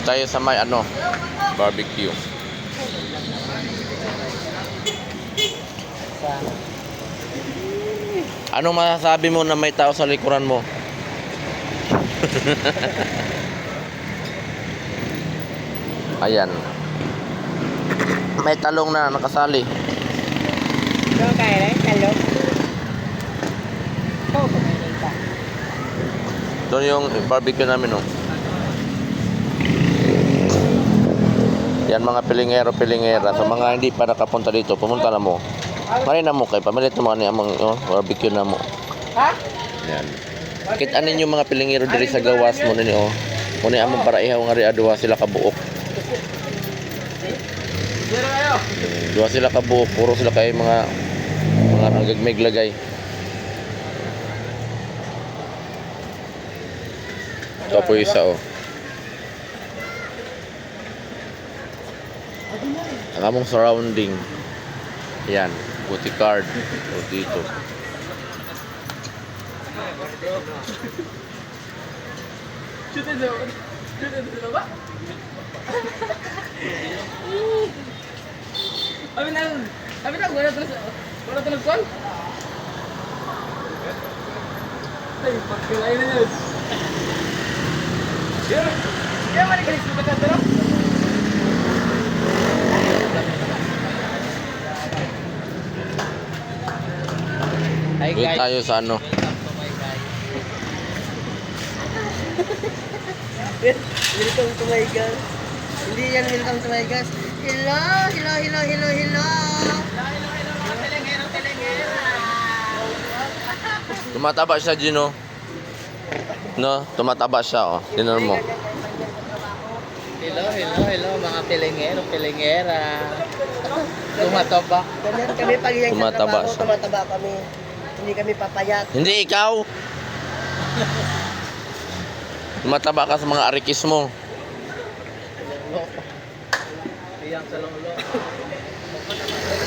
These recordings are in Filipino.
Tayo sa may barbecue. Anong masasabi mo na may tao sa likuran mo? Ayan. May talong na nakasali. Ano kaya rin? Talong? Oo, kumainin ka. Doon yung barbecue namin, oh. Yan mga pilingero-pilingera. Sa mga hindi pa nakapunta dito, pumunta na mo. Marina mo kay pamilit mo ani among barbecue na mo. Ha? Yan. Kit anin yung mga pilingero diri sa gawas mo nini oh. Muni among para ihaw nga ri adwa sila ka buok. Duwa sila ka buok, puro sila kay mga nagagmig lagay. Kapo isa oh. Ang among surrounding. Yan, puti card o dito. Wala tulog kon? Ay, pagkilay na yun. Kaya mali ka rin sa dito? Hi Dito guys. tayo sa Welcome to my guys. Hindi yan welcome to my guys. Hello, hello, hello, hello, hello. Tumataba siya, Gino. No, tumataba siya, oh. Tinan mo. Hello, hello, hello mga pilingero, pilingera. Tumataba. Ganyan kami pag yan sa Tumataba trabaho, siya. tumataba kami. Hindi kami papayat. Hindi ikaw. Tumataba ka sa mga arikis mo. Iyang sa lolo.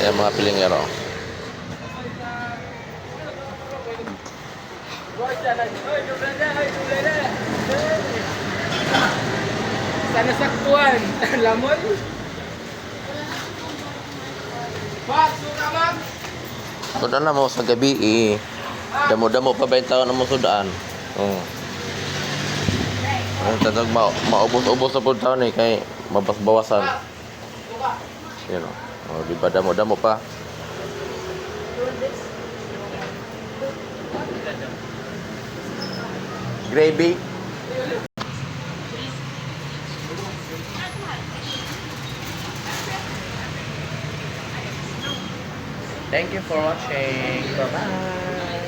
Ayan mga pilingero. Sana saktuan. Lamon. Pak, suka bang? Sudan na mo sa gabi eh. Damo-damo pa ba yung taon na mo sudan? Oo. Ang tatag maubos-ubos sa punta ni kay mabas-bawasan. Yan o. Oh, di ba damo-damo pa? Gravy. Thank you for watching. Bye-bye.